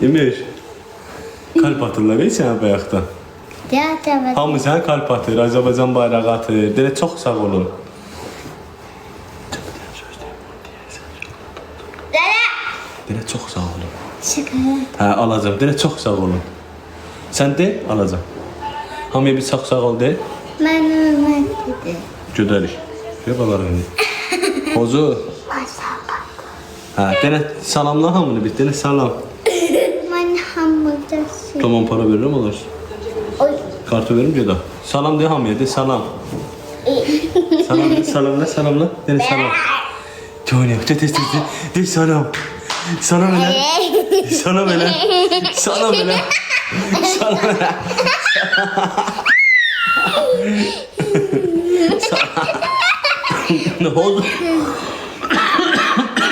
Emir. Kalp atırlar sen bayaqdan. Evet. Hamı sən kalp atır, Azərbaycan bayrağı atır. Deyə çox sağ olun. Deyə çox sağ olun. Şaka. Hə, alacağım. Deyə çox sağ olun. Sən de, alacağım. Hamıya bir çox sağ ol de. Ben ölmek dedi. Gödərik. Gəl balarım. Hozu. Hə, deyə salamla hamını bir. Deyə salam. Ben hamburgerci. Tamam, para verirəm alırsın. Oy. Kartı verim Ceda. Salam de hamıya de salam. Salam de salamla salamla. De salam. Tony de test de salam. Salam ele. Salam ele. Salam ele. Salam ele. Ne oldu?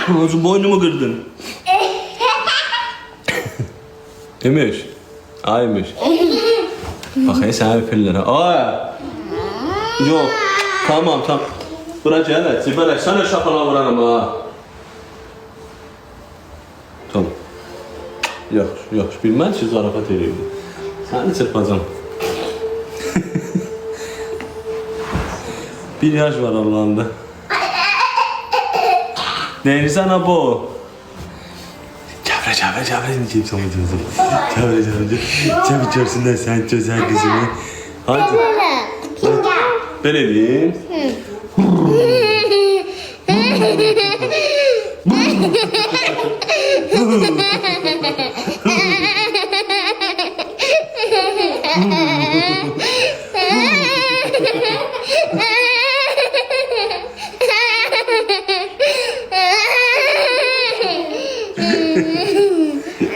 Nasıl boynumu kırdın? Emir. Ay Emir. Bakayım sana öpürler. Aa! Yok. Tamam. Bura gel de. Zibelek sana şapana vuranım ha. Tamam. Yok. Bilmem siz zarafat ediyordu. Seni çırpacağım. Bir yaş var Allah'ında. Neyini sana bu? Cabra diyeceğim sana diyorsun. Cabra görsünler sen güzel kızını. Hadi. Ben edeyim.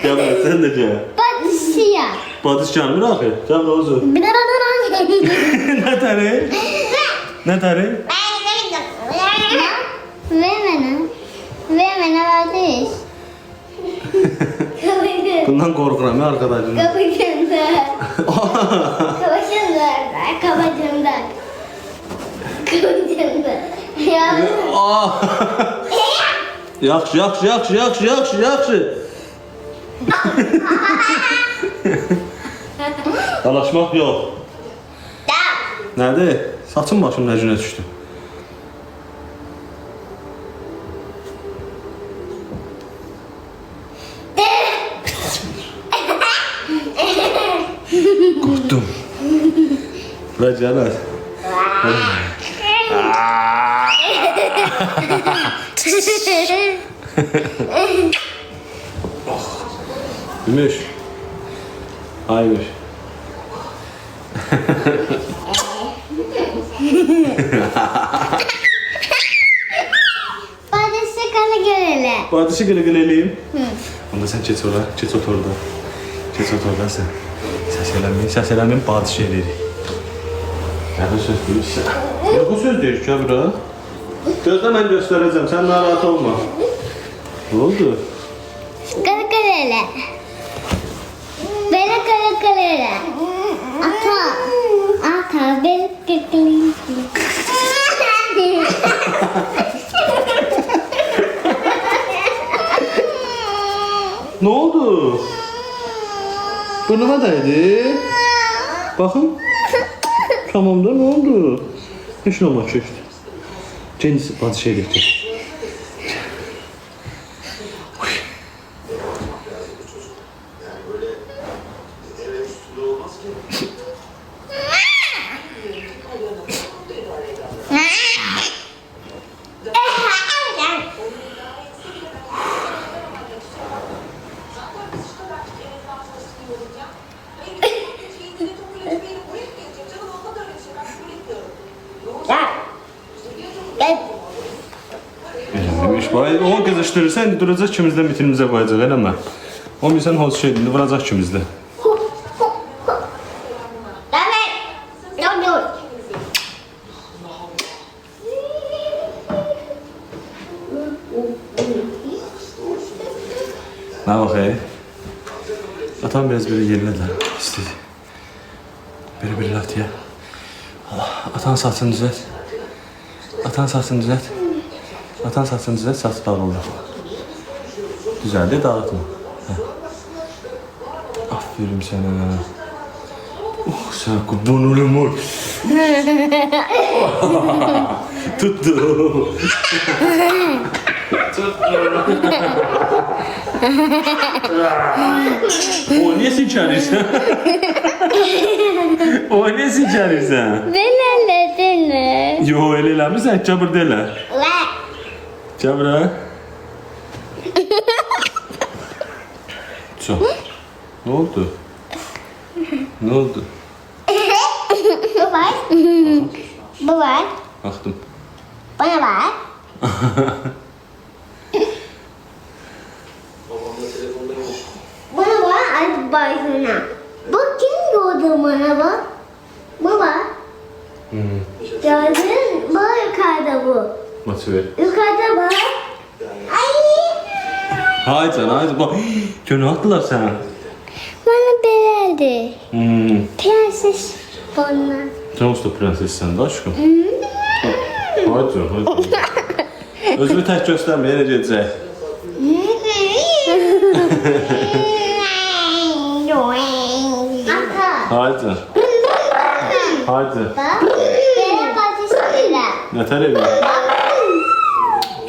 Cabra sen de Cabra. Batışıya. Batış canım bırak ya. Cabra uzun. Ne tane? Ne tane? Ve bana batış. Bundan korkuram ya arkadaşım. Kapıcında. Yaxşı. Dalaşmaq yox. Nədir? Saçın başım nəcünə düşdü. Qorxdum. Bura gələr. Gümüş. Hayır. Batışa kanı görelim. Batışı gılı eləyim. Onda sen geç orada. Geç otur orada. Geç otur orada sen. Səs eləməyin batışı eləyirik. Nə söz deyirsən? Bu söz deyir ki bura. Gözlə mən göstərəcəm. Sən narahat olma. Ne oldu? Kanı görelim. Beni kanı görelim. Ata beni görelim. Ne oldu? Burnuma değdi. Bakın. Tamam da ne oldu? Hiç ne olmak işte. Kendisi bazı şey getir. Vay, o qızışdırırsa indi duracaq kimizdən bitimizə qoyacaq, eləmə. O bilsən hoş şeydir, indi vuracaq kimizdə. Nə bax, atam biraz belə yerlə də istedi. Belə laf deyə. Allah, atan saçını düzət. Atan saçını düzət. Atan saçını düzelt, saçı dağıldı. Düzeldi, dağıtma. Hə. Aferin sənə. Oh, sən qurban olum ol. Tuttu. O niye sıçarırsan? O niye sıçarırsan? Ben elledim mi? Yo, öyle eləmirsən, cabır deylə. Cabır ha? Çok. Ne oldu? Ne oldu? Baba. Baba. Baktım. Bana bak. Bana bak. Ay başına. Bak kim doğdu bana bak. Baba. Gördün bak yukarıda bu. Maçı ver. Yukarıda bak. Ay. Haydi haydi bak. Gönül attılar sana. Bana belirdi. Prenses bana. Sen usta prenses sen de aşkım. Haydi haydi. Özümü tək göstərməyə necə edəcək? Ata. Haydi. Haydi. Bak. Benim patisiyle. Nətər edeyim?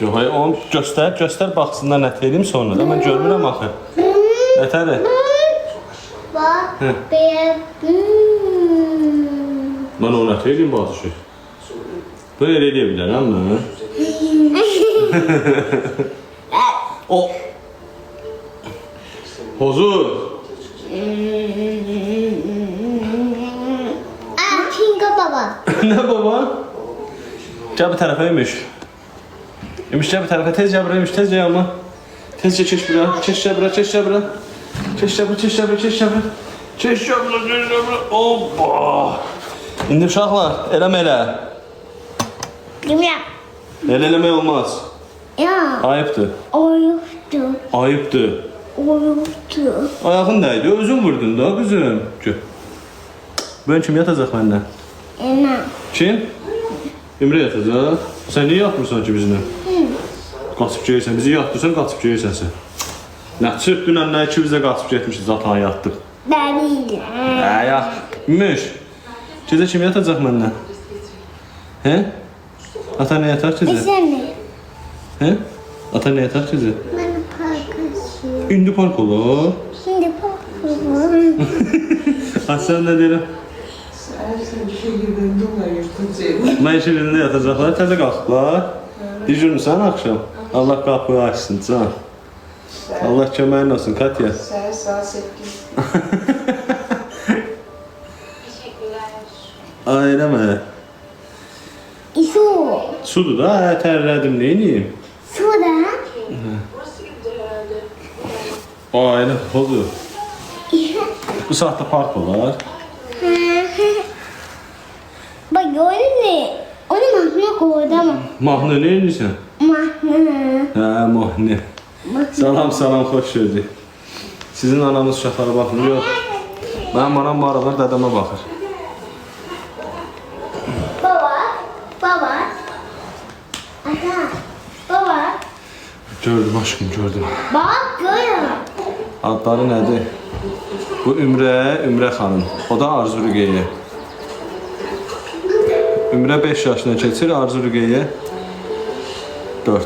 Yo, hayır, onu göstər baxsınlar nətər edeyim sonra da. Mən görmürəm axı. Nətər edeyim? Bak. Hı. Benim. Mən onu nətər edeyim bazı şey? Bunu elə edə bilərəm mən. O. Huzur. Kinga baba. Ne baba? Gel bir tarafa imiş. İmiş gel bir tarafa tez gel buraya imiş tez gel ama. Tezce çeş bura. Çeş gel bura çeş gel bura. Çeş gel bura çeş gel bura çeş gel bura. Çeş gel bura çeş gel bura. Hoppa. İndi uşaqlar eləmə elə. Kimya? Elə eləmək olmaz. Ya. Ayıbdır. Oyuktu. Ayıbdır. Oyuktu. Ayağın nəydi? Özün vurdun da qızım. Gör. Bugün kim yatacaq məndən? Ena. Kim? Ümrə yatacaq. Sən niyə yatmırsan ki bizimlə? Qaçıb gəlirsən, bizi yatdırsan, qaçıb gəlirsən sən. Nə çıx dünən nə ki bizə qaçıb getmişiz, zaten yatdıq. Ben iyiyim. Ya, Ümüş. Gecə kim yatacaq məndən? He? Ata nə yatar gecə? Sen ne? He? Ata nə yatar gecə? Ben parkasıyım. İndi park olur. Şimdi parkasıyım. Ha, sən nə deyirəm? Sen bir şey girdiğinde onlar yırtınca. Mən işində yatacaqlar, təzə qalxıblar. Dijurmusan akşam. Allah qapıyı açsın, can. Allah köməyin olsun, Katya. Saat 8. Ay, eləmə. İsu. Sudur da, tərlədim, neyiniyim? Suda. Ay, elə olur. Bu saatdə park olar. Bak gördün mü? Onu mahne koydu ama. Mahnı nə edirsən? Mahne. Hə, mahnı. Salam, salam, xoş gördük. Sizin ananız uşaqlara baxmır, yox. Mənim anam bu aralar dədəmə baxır. Baba. Baba. Ata. Baba. Gördüm aşkım, gördüm. Bak gör. Adları nədir? Bu Ümrə xanım. O da Arzu Rüqeyyə. Ümrə 5 yaşına keçir, Arzu Rüqeyyə 4.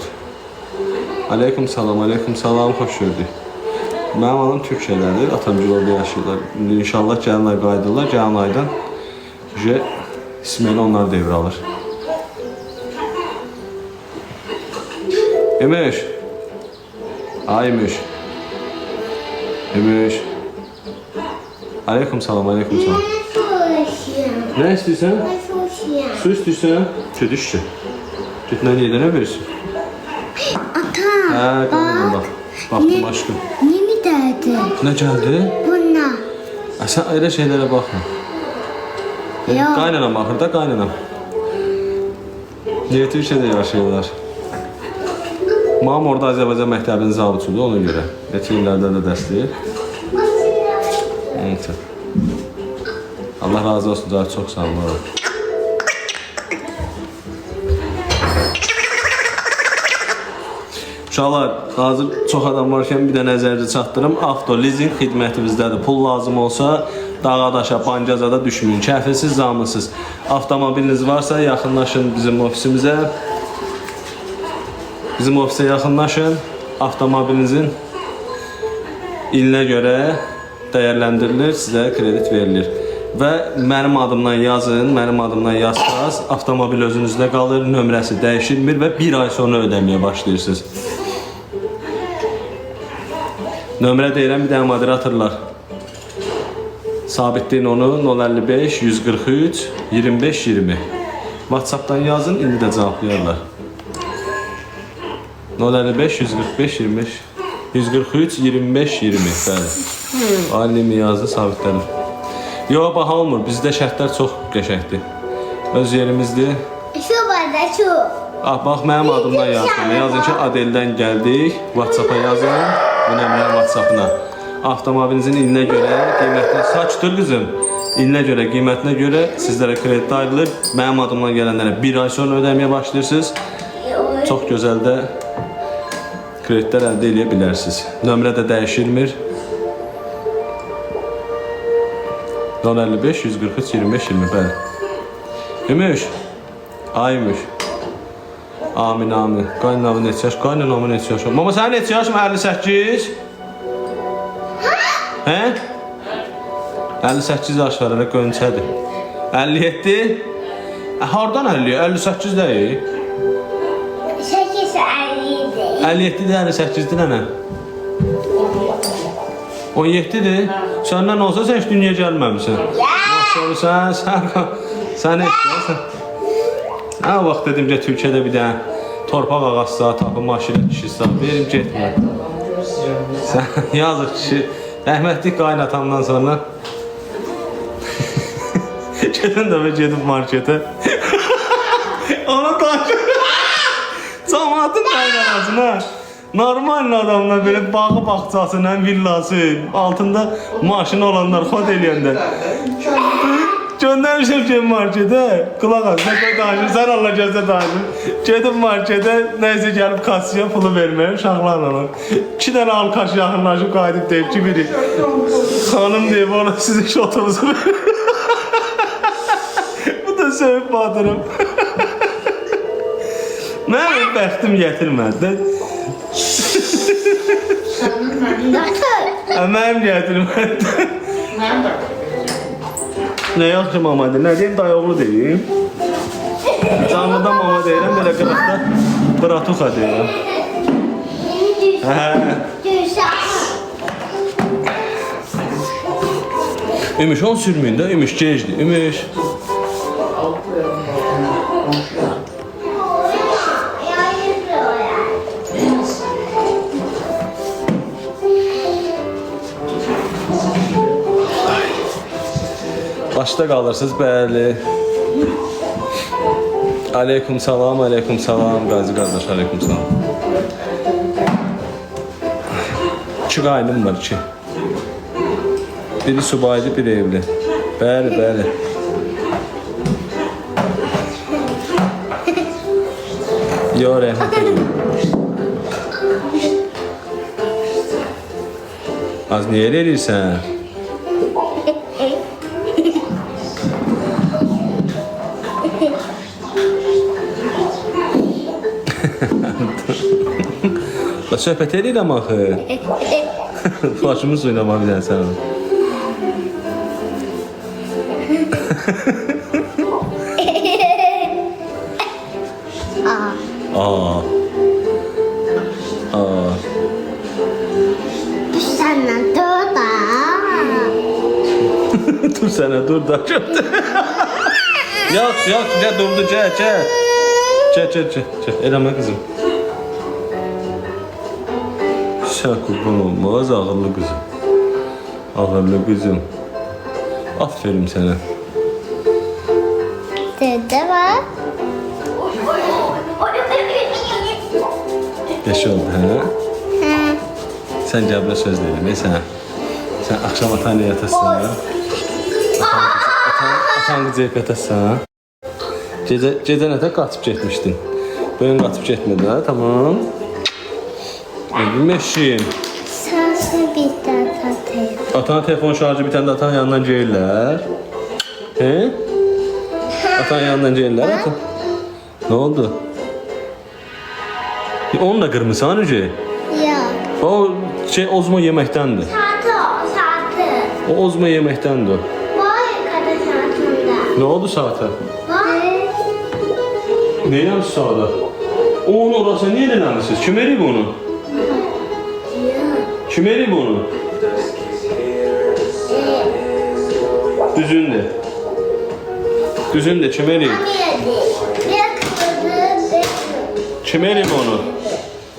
Aleyküm salam, xoş gördük. Mənim anam Türkiyədədir, atamcıl orada yaşayırlar. İnşallah gəlin ay qayıdırlar, gəlin aydan İsmail onlar devralır. Ümüş. Ay Ümüş. Ümüş. Aleyküm salam. Ben soğuşuyorum. Ne istiyorsan? Ben soğuşuyorum. Su istiyorsan? Get işte. Git ne diye ne verirsin? Ata. Ha, görmedim bak. Baktım aşkım. Ne mi derdi? Ne geldi? Buna. Sen öyle şeylere bakma. Ya. Kaynanam bakır da kaynanam. Niye Türkçe'de yaşıyorlar? Mam orada Azərbaycan məktəbinin zabitudur ona görə. Neçə illərdə də dəstəyir. Neyse. Allah razı olsun, daha çok sağ olun. Uşaqlar, hazır çox adam varkən bir də nəzərdə çatdırım. Avto leasing xidmətimizdədir. Pul lazım olsa dağa daşa, pancazada düşməyin. Kəfilsiz, zamınsız. Avtomobiliniz varsa yaxınlaşın bizim ofisimizə. Bizim ofisə yaxınlaşın. Avtomobilinizin ilinə görə dəyərləndirilir, sizə kredit verilir. Və mənim adımdan yazın, mənim adımdan yazsaz, avtomobil özünüzdə qalır, nömrəsi dəyişilmir və bir ay sonra ödəməyə başlayırsınız. Nömrə deyirəm, bir dənə moderatorlar. Sabitləyin onu 055 143 25 20. WhatsApp'dan yazın, indi də cavablayarlar. 055 145 25 143 25 20. Bəli. Alimi yazdı, sabitlədim. Yox, baha olmur. Bizdə şərtlər çox qəşəngdir. Öz yerimizdir. Şu barda şu. Ah, bax, mənim adımdan yazdım. Yazın ki, Adeldən gəldik. WhatsApp-a yazın. Bu nömrənin WhatsApp-ına. Avtomobilinizin ilinə görə, qiymətinə... Saçdır qızım. İlinə görə, qiymətinə görə sizlərə kredit ayrılır. Mənim adımdan gələnlərə bir ay sonra ödəməyə başlayırsınız. Çox gözəl də kreditlər əldə edə bilərsiniz. Nömrə də dəyişilmir. 055 143 25 20. Bəli. Ümüş. Ay Ümüş. Amin, amin. Qaynanamı neçə yaş? Qaynanamı neçə yaş? Mama, sənin neçə yaş? 58? Hə? 58 yaş var, elə qönçədir. 57? Hardan 50? 58 deyil. 8 50 57-dir, 58-dir nənə. 17-dir. Səndən olsa sən heç dünyaya gəlməmişsən. Maşallah, sən eşdirsən. Hə, vaxt dedim ki, Türkiyədə bir dənə torpaq ağası tapı, maşinə kişisi verim, getmə. Sən yazıq kişi, rəhmətlik qaynatamdan sonra gedin də gedib marketə. Onu daşı. Cəmaatın qaynanasına. Normal adamlar belə bağı bağçasıyla, villası, altında maşını olanlar xod eləyəndə. Göndərmişəm ki, marketə, qulaq az, sən Allah gözlə danışır. Gedib marketə, nəysə gəlib kassiya pulu verməyə, uşaqlarla onu. 2 dənə alkaş yaxınlaşıb qayıdıb deyib ki, biri, xanım deyib, ona sizin şotunuzu verir. Bu da sövüb batırım. Mənim bəxtim gətirmədi. Mənim gətirmədi. Nə yaxşı mamadır, nə deyim, dayoğlu deyim. Canlıda mama deyirəm, belə qıraqda bratuxa deyirəm. Ümüş, onu sürməyin də, Ümüş gecdir, Ümüş. Başda qalırsınız, bəli. Aleyküm salam, Qazi qardaş, aleyküm salam. 2 qaynım var, 2. Biri subaydı, biri evli. Bəli, bəli. Yo, rəhmət edin. Az niyə eləyirsən? Söhbət edirəm axı. Başımı suynama bir dənə sən. Senden dur da. Dur sənə, dur da. Yox, durdu, gəl. Eləmə qızım. Sən qurban olmaz, ağırlı qızım. Ağırlı qızım. Aferin sənə. Dede var. Beş oldu, hə? Sən Gəbrə söz dedin, sənə. Sən axşam atan yatasın. Atan qıcayıb yatasın. Gecə nətə qaçıb getmişdin? Bugün qaçıb getmədin, hə? Tamam. Bilmişim. Sensin bir tane tatayım. Atan telefon şarjı bir tane de atan yanından gelirler. He? Atan yanından gelirler atan. Ne oldu? Onunla kırmızı önce. Yok. O şey ozma yemektendi. Saati o saati. O ozma yemektendi o. Var kadar saatinde. Ne oldu saate? Var. Neyle saate? O onu orası niye eləmişsiniz? Kim eləyib onu? Kim eləyib onu? Düzün de. Düzün de kim eləyib? Bir kırmızı. Kim eləyib onu?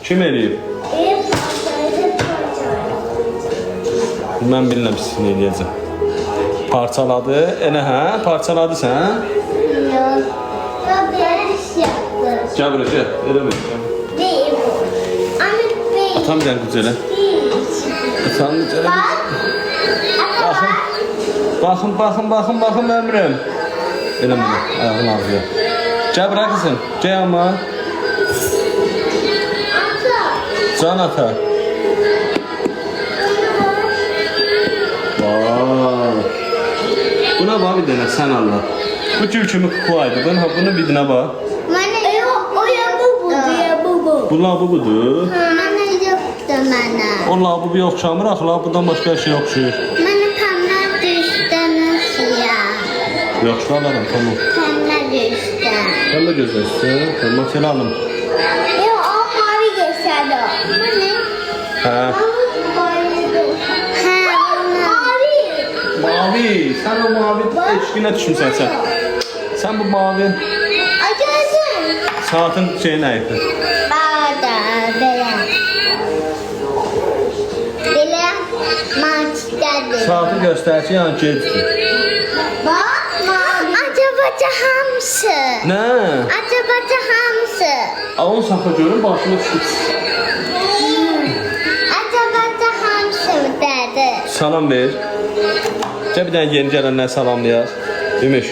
Kim eləyib? Bir parçaydı parçaydı. Mən bilmirəm sizin eləyəcəm. Parçaladı. Elə hə? Parçaladı sən? Yok. Ya bir iş yaptı. Gəl bura gəl. Elə mi? Değil bu. Ama değil. Atam bir dənə qucələ. Değil. Atam qucələ. Bak. Baxın ömrüm. Elə mi? Ayağın ağrıyor. Gəl bura qızım. Gəl amma. Ata. Can ata. Buna bax bir dənə sən Allah. Bu gül kimi kukuaydı. Bunu bir dənə bax. Bana yok. O ya bu ya bu. Bu labubudur. Bana yoktu bana. O labubu yoxşamır axı. Labubudan başqa şey yoxşuyur. Bana pembe düştü nasıl ya? Yaxşı alaram, tamam. Pembe düştü. Sən də gözləsin. Tamam, tel alım. Yok o mavi geçerdi o. Bu ne? Hə. Mavi. Sən o mavi eşqinə düşmüsən sən. Sən bu mavi Acırsın. saatın şeyini ayıqdır. Bağda böyle. Böyle maçtadır. Saatı göstər ki, yəni gecdir. Bak mavi. Acaba hamsı. Nə? Acaba hamsı. Avun saxla görün, başına düşür. Acaba hamsı dedi. Salam ver. Gəl bir dənə yeni gələnlər salamlayaq. Ümüş.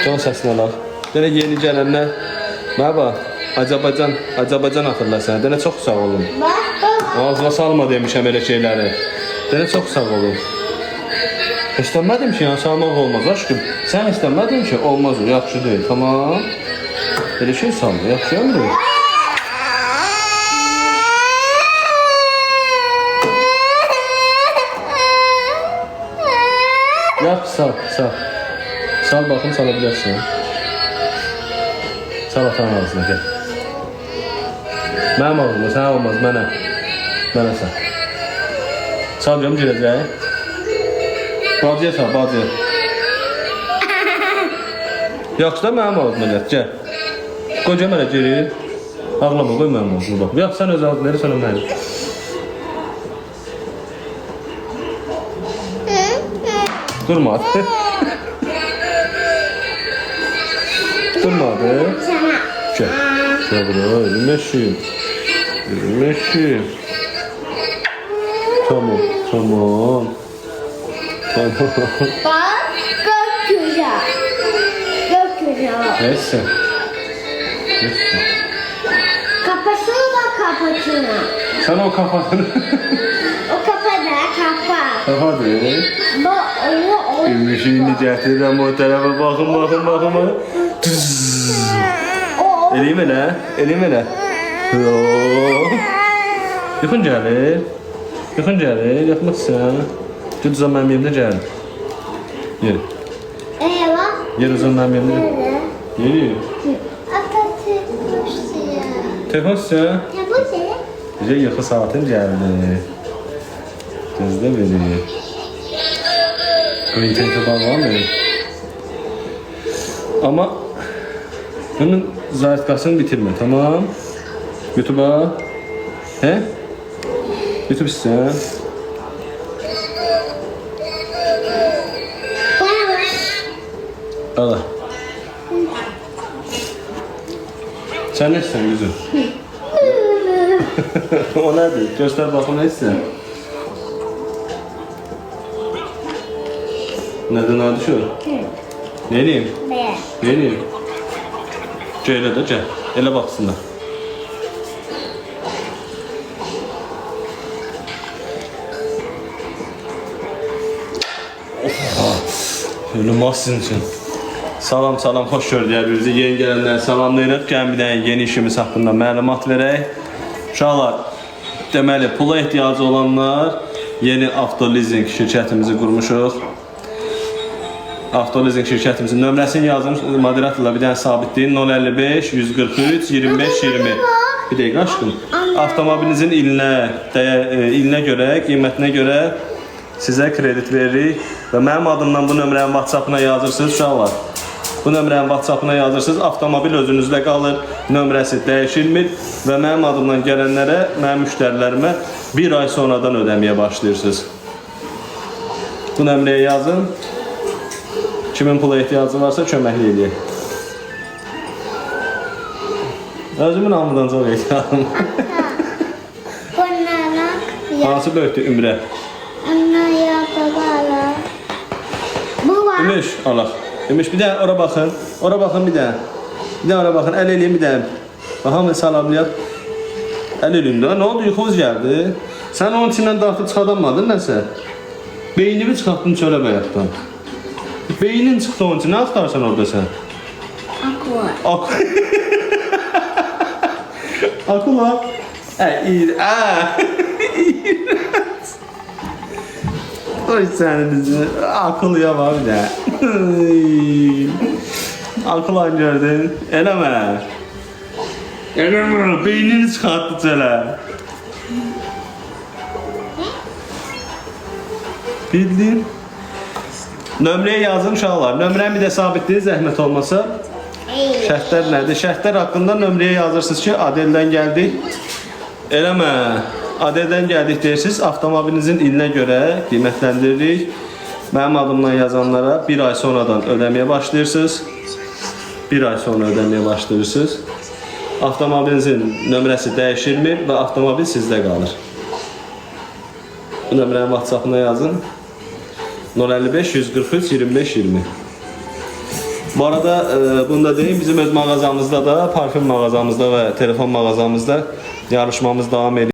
Can səsini alaq. Dənə yeni gələnlər. Mənə bax. Azərbaycan atırlar sənə. Dənə çox sağ olun. Bak baba. Ağzına salma demişəm elə şeyləri. Dənə çox sağ olun. İstəmədim ki, yəni salmaq olmaz aşkım. Sən istəmədin ki, olmaz o, yaxşı deyil, tamam. Elə şey salma, yaxşı yanmır. Yap, sal. Sal baxım, sala bilərsən. Sal atanın ağzına, gəl. Mənim ağzıma, sənə olmaz, mənə. Mənə sal. Sal görüm, girəcək. Bacıya sal, bacıya. Yaxşı da mənim ağzıma gəl, gəl. Qoy gəl mənə girir. Ağlama, qoy mənim ağzıma bax. Yaxşı, sən öz ağzını verir, sən o mənim. Durmadı. Durmadı. Gel. Gel buraya. Ölmeşim. Tamam. Bak gökyüzü. Neyse. Kafasını bak kafasına. Sen o kafanı. O kafada kafa. Kafadır. Bak o. Ümüşüğünü gətirirəm o tərəfə. Baxın. Eləyim elə. Yaxın gəlir. Yaxmaq istəyən. Gül uzan mənim yerimdə gəlir. Yer. Bak. Yer uzan mənim yerimdə. Yer. Atası koştu ya. Telefon istəyən. Ne bu ne? Bizə yaxı saatin gəldi. Gözlə beni. Bu internete bağlanmıyor. Ama bunun zayıfkasını bitirme, tamam? YouTube'a. He? YouTube isteyen. Bana bak. Al. Sen ne istiyorsun kızım? O nedir? Göster bakalım ne istiyorsun? Neden adı şu? Ne diyeyim? Ne? Ne diyeyim? Şöyle de gel. Ele baksınlar. Ülümaz sizin için. Salam, xoş gördük bizi. Yeni gələnləri salamlayırıq. Gəlin bir dənə yeni işimiz haqqında məlumat verək. Uşaqlar, deməli, pula ehtiyacı olanlar yeni avtolizing şirkətimizi qurmuşuq. Avtolizing şirkətimizin nömrəsini yazın. Moderatorla bir dənə sabitləyin. 055 143 25 20. Bir dəqiqə aşkım. Avtomobilinizin ilinə görə, qiymətinə görə sizə kredit veririk və mənim adımdan bu nömrənin WhatsApp-ına yazırsınız uşaqlar. Bu nömrənin WhatsApp-ına yazırsınız, avtomobil özünüzdə qalır, nömrəsi dəyişilmir və mənim adımdan gələnlərə, mənim müştərilərimə bir ay sonradan ödəməyə başlayırsınız. Bu nömrəyə yazın, kimin pula ehtiyacı varsa köməkli edək. Özümün hamıdan çox ehtiyacım. Hansı böyükdür Ümrə? Bu var. Ümüş, Allah. Ümüş bir dənə ora baxın. Ora baxın bir dənə. Bir dənə ora baxın. Əl eləyin bir dənə. Baxın salamlayaq. Əl eləyin də. Nə oldu? Yuxunuz gəldi. Sən onun içindən dartıb çıxadamadın nəsə? Beynini çıxartdın çölə bayaqdan. Beynin çıxdı onun için. Nə axtarsan orada sən? Aqua. Akula. Oy sənin akıllıya var bir də. Akılan gördün. Eləmə. Eləmə. Beynini çıxartdı çölə. Bildin? Nömrəyə yazın uşaqlar. Nömrəni bir də sabitləyin zəhmət olmasa. Şərtlər nədir? Şərtlər haqqında nömrəyə yazırsınız ki, Adeldən gəldik. Eləmə. Adeldən gəldik deyirsiniz, avtomobilinizin ilinə görə qiymətləndiririk. Mənim adımdan yazanlara bir ay sonradan ödəməyə başlayırsınız. Bir ay sonra ödəməyə başlayırsınız. Avtomobilinizin nömrəsi dəyişilmir və avtomobil sizdə qalır. Bu nömrənin WhatsApp-ına yazın. 055 143 25 20. Bu arada bunu da deyim, bizim öz mağazamızda da, parfüm mağazamızda və telefon mağazamızda yarışmamız davam edir.